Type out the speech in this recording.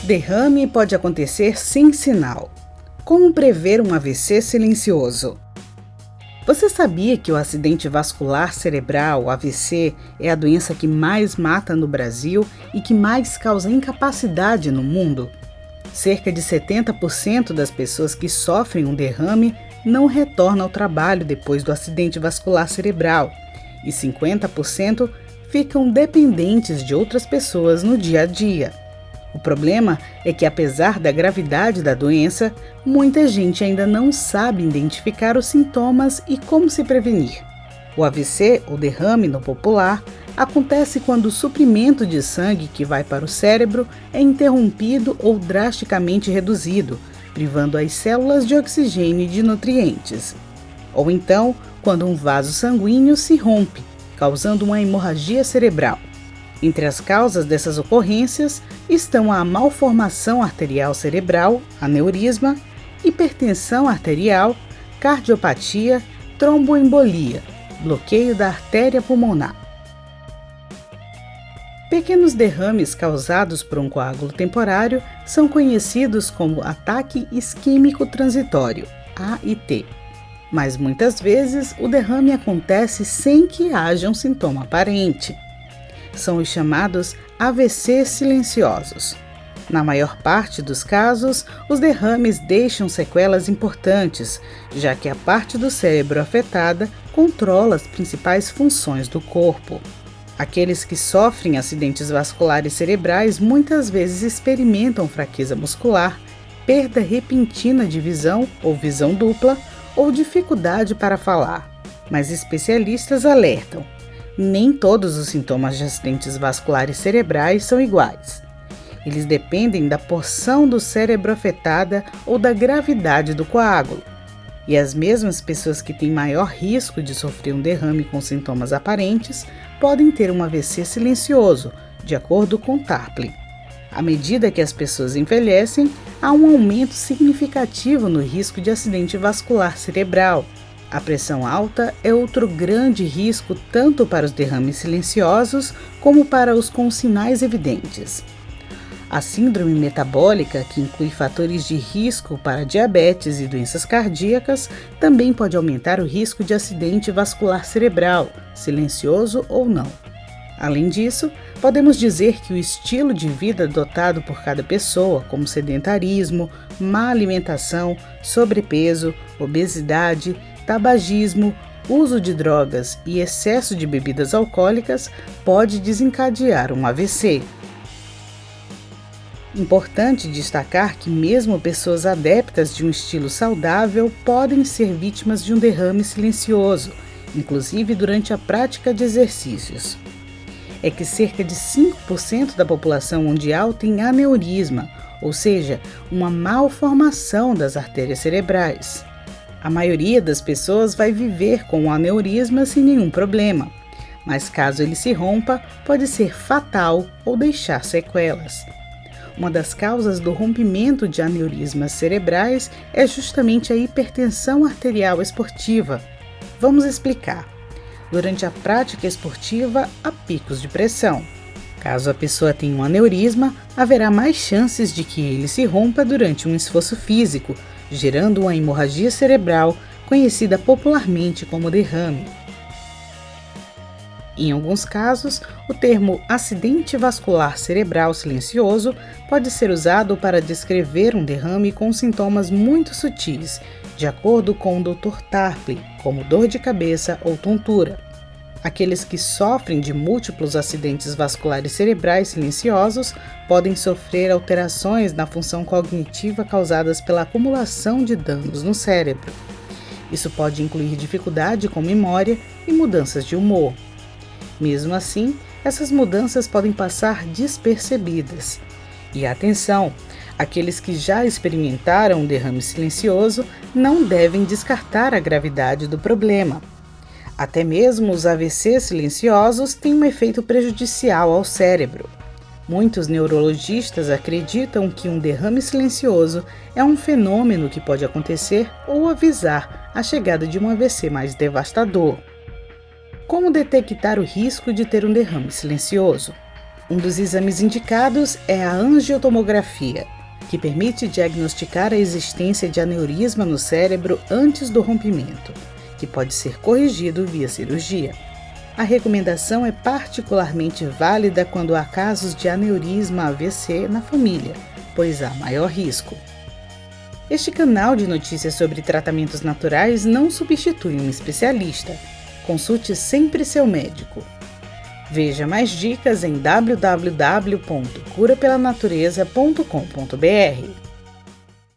Derrame pode acontecer sem sinal. Como prever um AVC silencioso? Você sabia que o acidente vascular cerebral, AVC, é a doença que mais mata no Brasil e que mais causa incapacidade no mundo? Cerca de 70% das pessoas que sofrem um derrame não retornam ao trabalho depois do acidente vascular cerebral e 50% ficam dependentes de outras pessoas no dia a dia. O problema é que, apesar da gravidade da doença, muita gente ainda não sabe identificar os sintomas e como se prevenir. O AVC, ou derrame no popular, acontece quando o suprimento de sangue que vai para o cérebro é interrompido ou drasticamente reduzido, privando as células de oxigênio e de nutrientes. Ou então, quando um vaso sanguíneo se rompe, causando uma hemorragia cerebral. Entre as causas dessas ocorrências estão a malformação arterial cerebral, aneurisma, hipertensão arterial, cardiopatia, tromboembolia, bloqueio da artéria pulmonar. Pequenos derrames causados por um coágulo temporário são conhecidos como ataque isquêmico transitório, AIT. Mas muitas vezes o derrame acontece sem que haja um sintoma aparente. São os chamados AVC silenciosos. Na maior parte dos casos, os derrames deixam sequelas importantes, já que a parte do cérebro afetada controla as principais funções do corpo. Aqueles que sofrem acidentes vasculares cerebrais muitas vezes experimentam fraqueza muscular, perda repentina de visão ou visão dupla ou dificuldade para falar. Mas especialistas alertam: nem todos os sintomas de acidentes vasculares cerebrais são iguais. Eles dependem da porção do cérebro afetada ou da gravidade do coágulo. E as mesmas pessoas que têm maior risco de sofrer um derrame com sintomas aparentes podem ter um AVC silencioso, de acordo com Tarplin. À medida que as pessoas envelhecem, há um aumento significativo no risco de acidente vascular cerebral. A pressão alta é outro grande risco tanto para os derrames silenciosos como para os com sinais evidentes. A síndrome metabólica, que inclui fatores de risco para diabetes e doenças cardíacas, também pode aumentar o risco de acidente vascular cerebral, silencioso ou não. Além disso, podemos dizer que o estilo de vida adotado por cada pessoa, como sedentarismo, má alimentação, sobrepeso, obesidade, tabagismo, uso de drogas e excesso de bebidas alcoólicas pode desencadear um AVC. Importante destacar que mesmo pessoas adeptas de um estilo saudável podem ser vítimas de um derrame silencioso, inclusive durante a prática de exercícios. É que cerca de 5% da população mundial tem aneurisma, ou seja, uma malformação das artérias cerebrais. A maioria das pessoas vai viver com o aneurisma sem nenhum problema, mas caso ele se rompa, pode ser fatal ou deixar sequelas. Uma das causas do rompimento de aneurismas cerebrais é justamente a hipertensão arterial esportiva. Vamos explicar. Durante a prática esportiva, há picos de pressão. Caso a pessoa tenha um aneurisma, haverá mais chances de que ele se rompa durante um esforço físico, gerando uma hemorragia cerebral, conhecida popularmente como derrame. Em alguns casos, o termo acidente vascular cerebral silencioso pode ser usado para descrever um derrame com sintomas muito sutis, de acordo com o Dr. Tarplin, como dor de cabeça ou tontura. Aqueles que sofrem de múltiplos acidentes vasculares cerebrais silenciosos podem sofrer alterações na função cognitiva causadas pela acumulação de danos no cérebro. Isso pode incluir dificuldade com memória e mudanças de humor. Mesmo assim, essas mudanças podem passar despercebidas. E atenção, aqueles que já experimentaram um derrame silencioso não devem descartar a gravidade do problema. Até mesmo os AVC silenciosos têm um efeito prejudicial ao cérebro. Muitos neurologistas acreditam que um derrame silencioso é um fenômeno que pode acontecer ou avisar a chegada de um AVC mais devastador. Como detectar o risco de ter um derrame silencioso? Um dos exames indicados é a angiotomografia, que permite diagnosticar a existência de aneurisma no cérebro antes do rompimento, que pode ser corrigido via cirurgia. A recomendação é particularmente válida quando há casos de aneurisma AVC na família, pois há maior risco. Este canal de notícias sobre tratamentos naturais não substitui um especialista. Consulte sempre seu médico. Veja mais dicas em www.curapelanatureza.com.br.